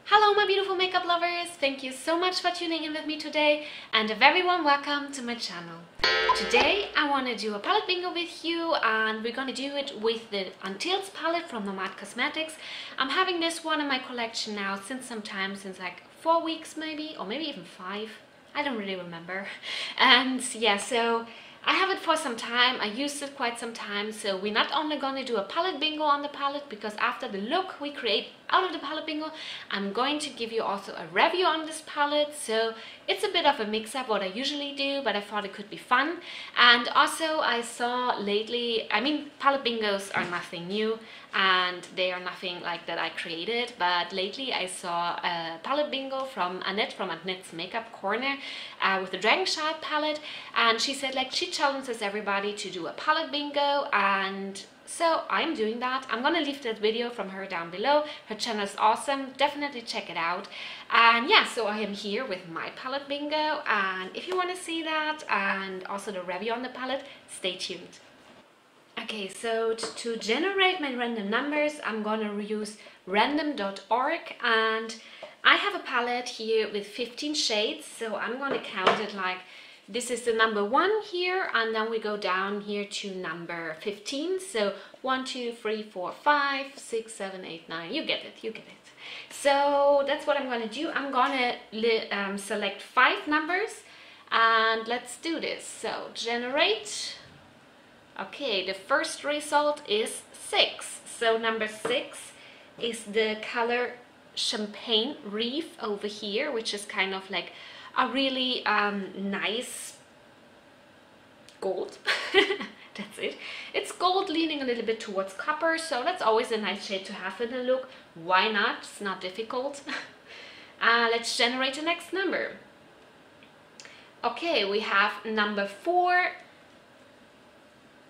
Hello my beautiful makeup lovers, thank you so much for tuning in with me today and a very warm welcome to my channel. Today I want to do a palette bingo with you and we're going to do it with the Antilles palette from NOMAD Cosmetics. I'm having this one in my collection now since some time, since like 4 weeks maybe, or maybe even 5. I don't really remember. And yeah, so I have it for some time. I used it quite some time, so we're not only going to do a palette bingo on the palette, because after the look we create out of the palette bingo, I'm going to give you also a review on this palette. So it's a bit of a mix-up what I usually do, but I thought it could be fun. And also I saw lately, I mean, palette bingos are nothing new and they are nothing like that I created, but lately I saw a palette bingo from Annette from Annette's Makeup Corner with the Dragon Child palette, and she said like she challenges everybody to do a palette bingo, and so I'm doing that. I'm gonna leave that video from her down below. Her channel is awesome, definitely check it out. And yeah, so I am here with my palette bingo, and if you want to see that and also the review on the palette, stay tuned. Okay, so to generate my random numbers, I'm gonna use random.org, and I have a palette here with 15 shades, so I'm gonna count it like this is the number 1 here, and then we go down here to number 15. So 1, 2, 3, 4, 5, 6, 7, 8, 9. You get it, you get it. So that's what I'm gonna do. I'm gonna select 5 numbers, and let's do this. So generate. Okay, the first result is 6. So number 6 is the color Champagne Reef over here, which is kind of like a really nice gold. That's it. It's gold leaning a little bit towards copper, so that's always a nice shade to have in the look. Why not? It's not difficult. Let's generate the next number. Okay, we have number 4.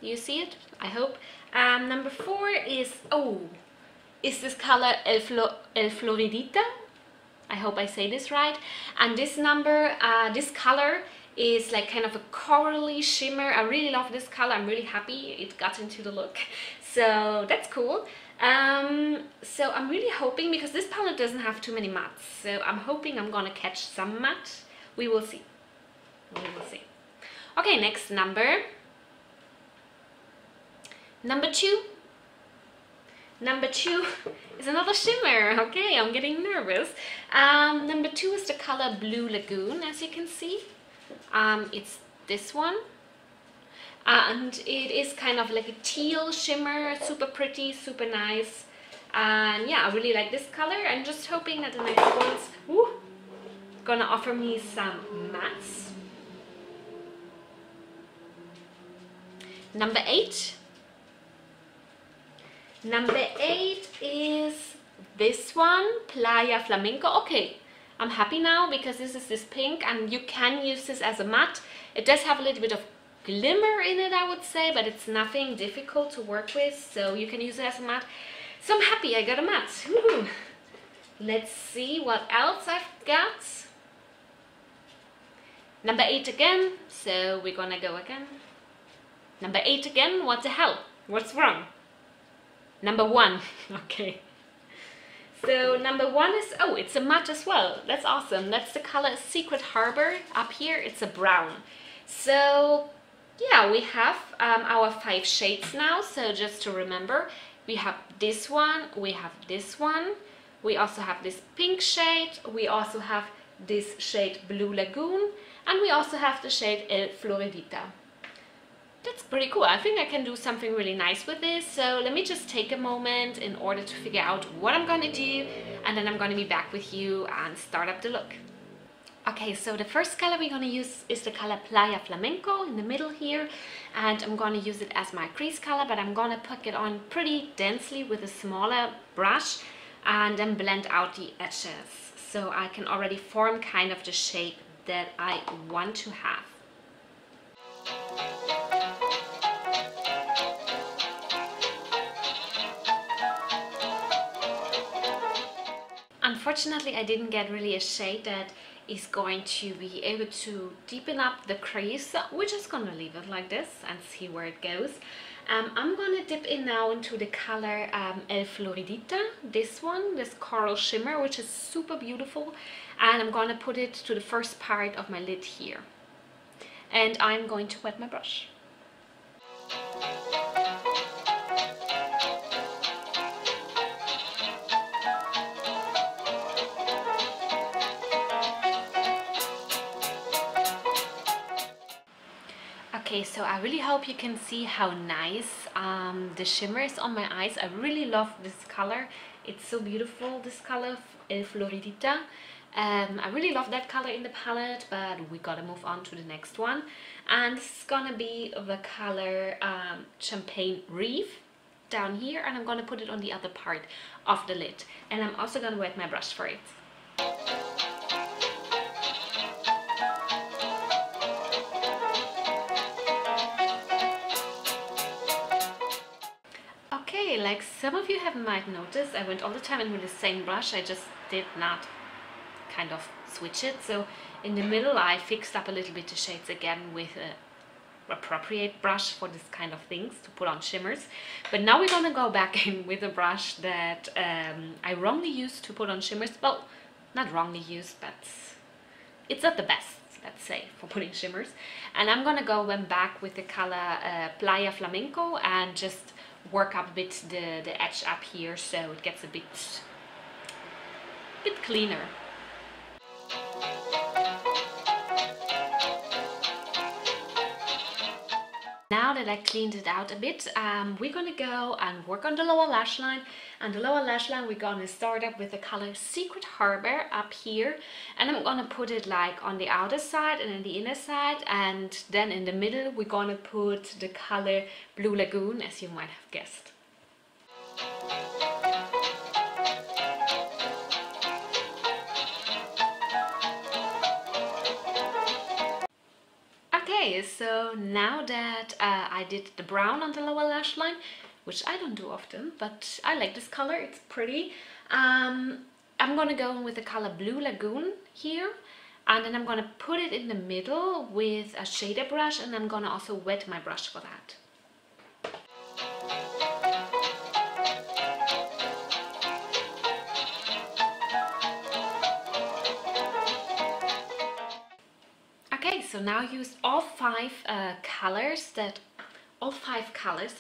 You see it? I hope. Number 4 is this color El Floridita. I hope I say this right. And this number, this color is like kind of a corally shimmer. I really love this color. I'm really happy it got into the look. So that's cool. So I'm really hoping, because this palette doesn't have too many mattes, so I'm hoping I'm gonna catch some matte. We will see. We will see. Okay, next number. Number 2. Number 2 is another shimmer. Okay, I'm getting nervous. Number 2 is the color Blue Lagoon, as you can see. It's this one. And it is kind of like a teal shimmer, super pretty, super nice. And yeah, I really like this color. I'm just hoping that the next one's gonna offer me some mattes. Number 8. Number 8 is this one, Playa Flamingo. Okay, I'm happy now because this is this pink and you can use this as a matte. It does have a little bit of glimmer in it, I would say, but it's nothing difficult to work with, so you can use it as a matte. So I'm happy I got a matte. Woohoo. Let's see what else I've got. Number 8 again, so we're gonna go again. Number 8 again, what the hell? What's wrong? Number 1. Okay. So number 1 is, it's a matte as well. That's awesome. That's the color Secret Harbor. Up here it's a brown. So yeah, we have our 5 shades now. So just to remember, we have this one, we have this one, we also have this pink shade, we also have this shade Blue Lagoon, and we also have the shade El Floridita. That's pretty cool. I think I can do something really nice with this. So let me just take a moment in order to figure out what I'm gonna do, and then I'm gonna be back with you and start up the look. Okay, so the first color we're gonna use is the color Playa Flamingo in the middle here, and I'm gonna use it as my crease color, but I'm gonna put it on pretty densely with a smaller brush and then blend out the edges, so I can already form kind of the shape that I want to have. Unfortunately, I didn't get really a shade that is going to be able to deepen up the crease. We're just gonna leave it like this and see where it goes. I'm gonna dip in now into the color El Floridita, this one, this coral shimmer, which is super beautiful, and I'm gonna put it to the first part of my lid here. And I'm going to wet my brush. Okay, so I really hope you can see how nice the shimmer is on my eyes. I really love this color. It's so beautiful, this color, El Floridita. I really love that color in the palette, but we gotta move on to the next one. And this is gonna be the color Champagne Reef down here, and I'm gonna put it on the other part of the lid. And I'm also gonna wet my brush for it. Okay, like some of you might notice, I went all the time in with the same brush. I just did not kind of switch it. So in the middle I fixed up a little bit the shades again with a appropriate brush for this kind of things to put on shimmers. But now we're gonna go back in with a brush that I wrongly used to put on shimmers. Well, not wrongly used, but it's not the best, let's say, for putting shimmers. And I'm gonna go back with the color Playa Flamingo and just work up a bit the edge up here so it gets a bit cleaner. Now that I cleaned it out a bit, we're gonna go and work on the lower lash line. And the lower lash line, we're gonna start up with the color Secret Harbor up here. And I'm gonna put it like on the outer side and on the inner side. And then in the middle, we're gonna put the color Blue Lagoon, as you might have guessed. Okay, so now that I did the brown on the lower lash line, which I don't do often, but I like this color, it's pretty. I'm gonna go in with the color Blue Lagoon here, and then I'm gonna put it in the middle with a shader brush, and I'm gonna also wet my brush for that. Okay, so now I used all five colors that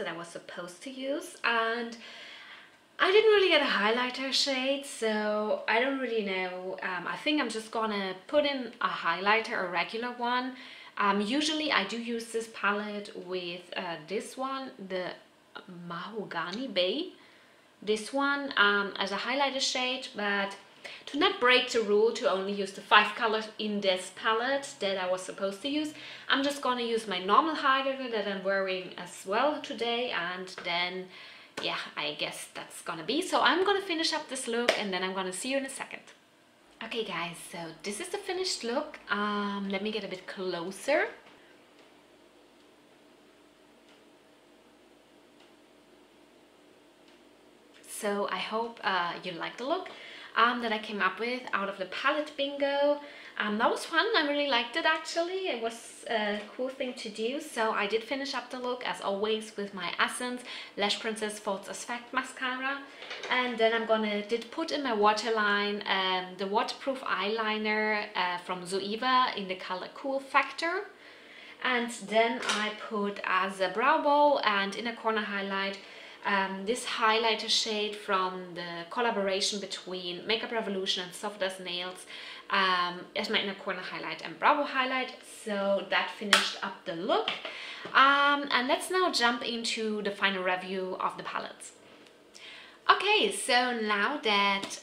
I was supposed to use, and I didn't really get a highlighter shade, so I don't really know. I think I'm just gonna put in a highlighter, a regular one. Usually I do use this palette with this one, the Mahogany Bay, this one as a highlighter shade, but to not break the rule to only use the 5 colors in this palette that I was supposed to use, I'm just gonna use my normal highlighter that I'm wearing as well today, and then yeah, I guess that's gonna be. So I'm gonna finish up this look and then I'm gonna see you in a second. Okay guys, so this is the finished look. Let me get a bit closer. So I hope you like the look that I came up with out of the palette bingo. That was fun. I really liked it actually. It was a cool thing to do. So I did finish up the look as always with my Essence Lash Princess False Effect mascara, and then I'm gonna put in my waterline the waterproof eyeliner from Zoeva in the color Cool Factor, and then I put as a brow bow and inner corner highlight this highlighter shade from the collaboration between Makeup Revolution and Soft as Nails as my inner corner highlight and brow bone highlight. So that finished up the look, and let's now jump into the final review of the palettes. Okay, so now that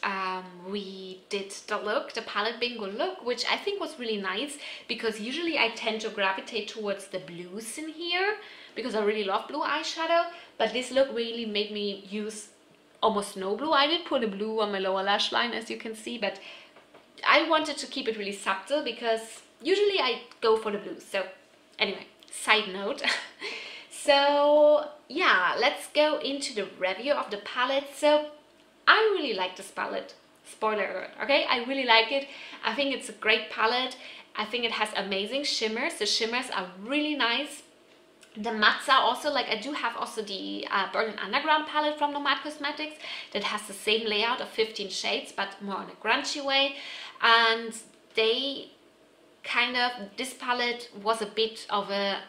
we did the look, the palette bingo look, which I think was really nice because usually I tend to gravitate towards the blues in here because I really love blue eyeshadow, but this look really made me use almost no blue. I did put a blue on my lower lash line, as you can see, but I wanted to keep it really subtle because usually I go for the blues. So anyway, side note. So yeah, let's go into the review of the palette. So I really like this palette. Spoiler alert, okay? I really like it. I think it's a great palette. I think it has amazing shimmers. The shimmers are really nice. The mattes are also like, I do have also the Berlin Underground palette from NOMAD Cosmetics that has the same layout of 15 shades, but more in a grungy way. And they kind of, this palette was a bit of a,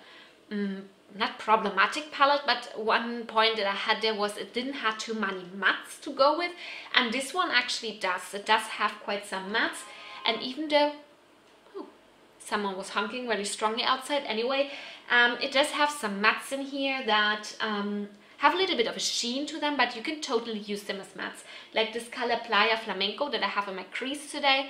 not problematic palette, but one point that I had there was it didn't have too many mattes to go with. And this one actually does. It does have quite some mattes. And even though, someone was honking very strongly outside. Anyway, it does have some mattes in here that have a little bit of a sheen to them, but you can totally use them as mattes. Like this color Playa Flamingo that I have in my crease today,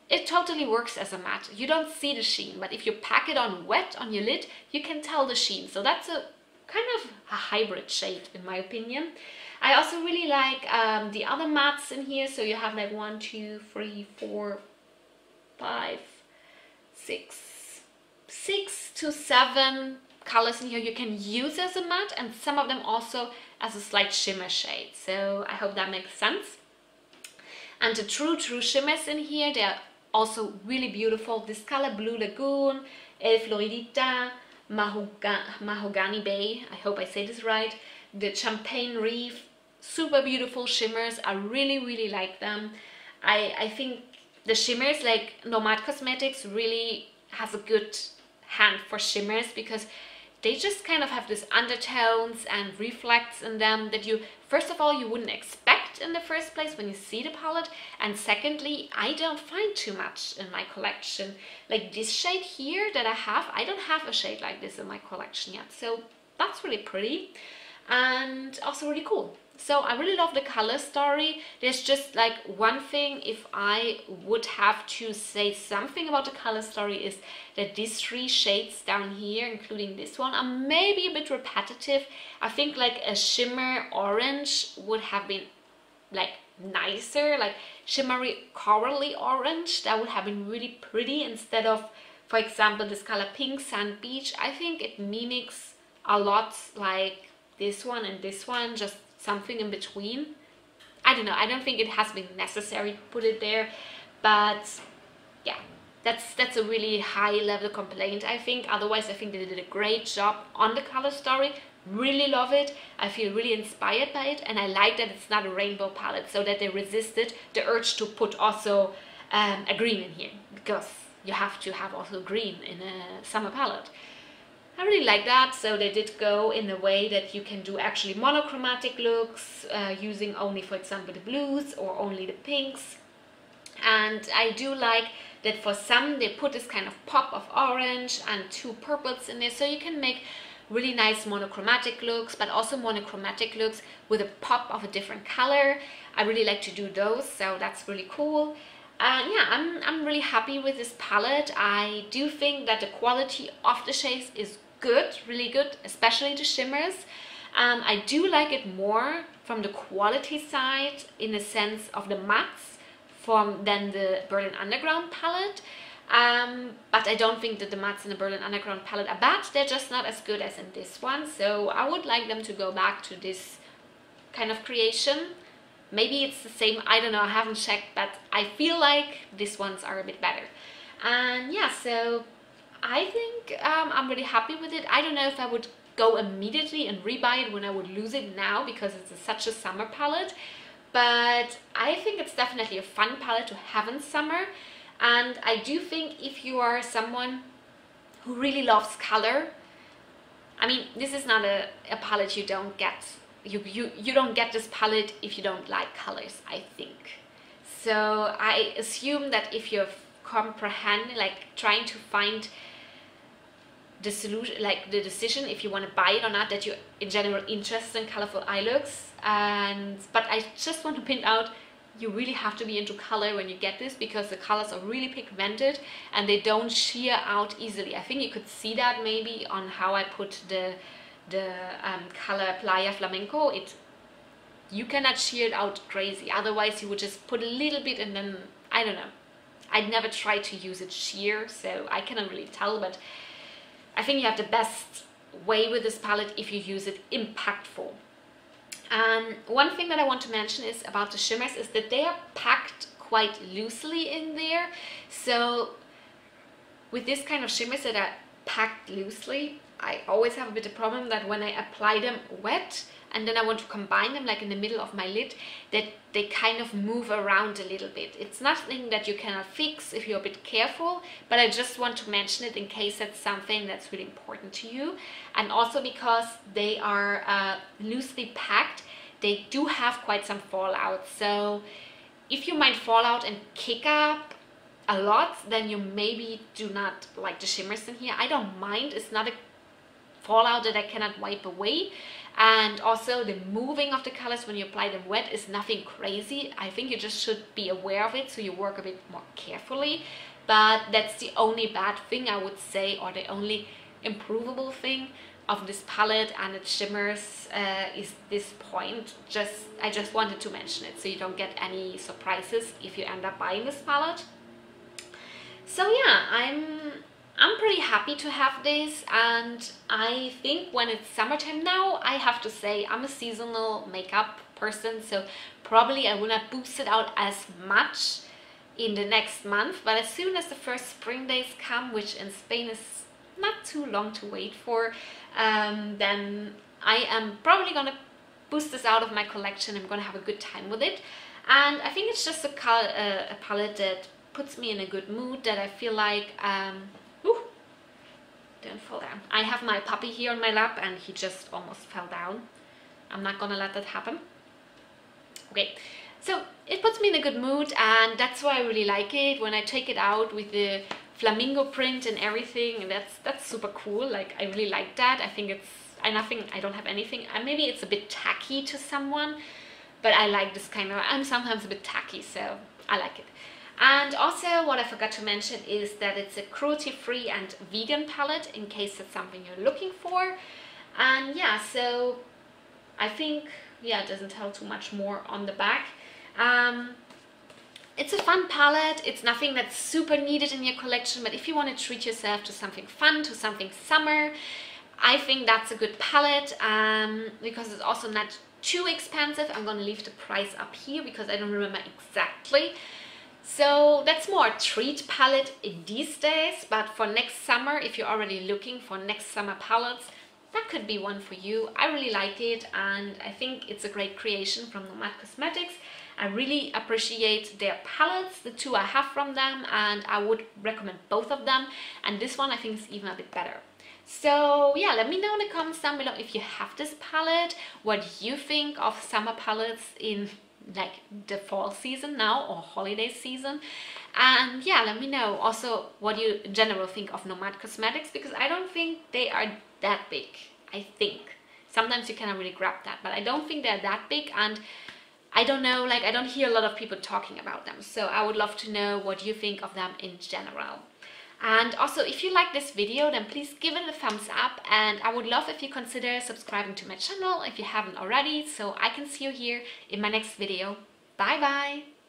it totally works as a matte. You don't see the sheen, but if you pack it on wet on your lid, you can tell the sheen. So that's a kind of a hybrid shade in my opinion. I also really like the other mattes in here. So you have like 1, 2, 3, 4, 5, 6 to 7 colors in here you can use as a matte, and some of them also as a slight shimmer shade. So I hope that makes sense. And the true shimmers in here, they're also really beautiful. This color Blue Lagoon, Floridita, Mahogany Bay, I hope I say this right, the Champagne Reef, super beautiful shimmers. I really like them. I think the shimmers, like NOMAD Cosmetics really has a good hand for shimmers, because they just kind of have this undertones and reflects in them that you, first of all, you wouldn't expect in the first place when you see the palette, and secondly, I don't find too much in my collection. Like this shade here that I have, I don't have a shade like this in my collection yet, so that's really pretty and also really cool. So I really love the color story. There's just like one thing, if I would have to say something about the color story, is that these 3 shades down here, including this one, are maybe a bit repetitive. I think like a shimmer orange would have been like nicer, like shimmery corally orange. That would have been really pretty instead of, for example, this color Pink Sand Beach. I think it mimics a lot like this one and this one, just something in between. I don't know, I don't think it has been necessary to put it there, but yeah, that's a really high level complaint, I think. Otherwise, I think they did a great job on the color story. Really love it. I feel really inspired by it, and I like that it's not a rainbow palette, so that they resisted the urge to put also a green in here, because you have to have also green in a summer palette. I really like that. So they did go in a way that you can do actually monochromatic looks, using only, for example, the blues or only the pinks. And I do like that for some they put this kind of pop of orange and 2 purples in there, so you can make really nice monochromatic looks, but also monochromatic looks with a pop of a different color. I really like to do those, so that's really cool. And yeah, I'm really happy with this palette. I do think that the quality of the shades is good, really good, especially the shimmers. I do like it more from the quality side in the sense of the mattes than the Berlin Underground palette. But I don't think that the mattes in the Berlin Underground palette are bad. They're just not as good as in this one. So I would like them to go back to this kind of creation. Maybe it's the same, I don't know, I haven't checked, but I feel like these ones are a bit better. And yeah, so I think I'm really happy with it. I don't know if I would go immediately and rebuy it when I would lose it now, because it's such a summer palette. But I think it's definitely a fun palette to have in summer. And I do think if you are someone who really loves color, I mean, this is not a palette you don't get. You don't get this palette if you don't like colors, I think. So I assume that if you're comprehending, like trying to find the solution, like the decision if you want to buy it or not, that you're in general interested in colorful eye looks. But I just want to point out, you really have to be into color when you get this, because the colors are really pigmented and they don't sheer out easily. I think you could see that maybe on how I put the color Playa Flamingo. You cannot shear it out crazy, otherwise you would just put a little bit and then, I don't know, I'd never tried to use it sheer, so I cannot really tell. But I think you have the best way with this palette if you use it impactful. And one thing that I want to mention is about the shimmers is that they are packed quite loosely in there. So with this kind of shimmers that are packed loosely, I always have a bit of problem that when I apply them wet and then I want to combine them like in the middle of my lid, that they kind of move around a little bit. It's nothing that you cannot fix if you're a bit careful, but I just want to mention it in case that's something that's really important to you. And also because they are loosely packed, they do have quite some fallout. So if you might fall out and kick up a lot, then you maybe do not like the shimmers in here. I don't mind. It's not a fallout that I cannot wipe away. And also the moving of the colors when you apply them wet is nothing crazy. I think you just should be aware of it, so you work a bit more carefully. But that's the only bad thing I would say, or the only improvable thing of this palette and its shimmers is this point. I just wanted to mention it so you don't get any surprises if you end up buying this palette. So yeah, I'm pretty happy to have this, and I think when it's summertime now, I have to say I'm a seasonal makeup person, so probably I will not boost it out as much in the next month, but as soon as the first spring days come, which in Spain is not too long to wait for, then I am probably gonna boost this out of my collection. I'm gonna have a good time with it, and I think it's just a palette that puts me in a good mood, that I feel like don't fall down. I have my puppy here on my lap and he just almost fell down. I'm not gonna let that happen. Okay, so it puts me in a good mood, and that's why I really like it. When I take it out with the flamingo print and everything, and that's super cool. Like, I really like that. I think it's, I don't have anything, maybe it's a bit tacky to someone, but I like this kind of, I'm sometimes a bit tacky, so I like it. And also what I forgot to mention is that it's a cruelty-free and vegan palette, in case that's something you're looking for. And yeah, so I think, yeah, it doesn't tell too much more on the back. It's a fun palette. It's nothing that's super needed in your collection, but if you want to treat yourself to something fun, to something summer, I think that's a good palette, because it's also not too expensive. I'm going to leave the price up here because I don't remember exactly. So that's more a treat palette in these days, but for next summer, if you're already looking for next summer palettes, that could be one for you. I really like it, and I think it's a great creation from NOMAD Cosmetics. I really appreciate their palettes, the two I have from them, and I would recommend both of them, and this one I think is even a bit better. So yeah, let me know in the comments down below if you have this palette, what you think of summer palettes in like the fall season now, or holiday season. And yeah, let me know also what you in general think of NOMAD Cosmetics, because I don't think they are that big. I think sometimes you cannot really grab that, but I don't think they're that big, and I don't know, like, I don't hear a lot of people talking about them, so I would love to know what you think of them in general. And also, if you like this video, then please give it a thumbs up, and I would love if you consider subscribing to my channel if you haven't already, so I can see you here in my next video. Bye bye!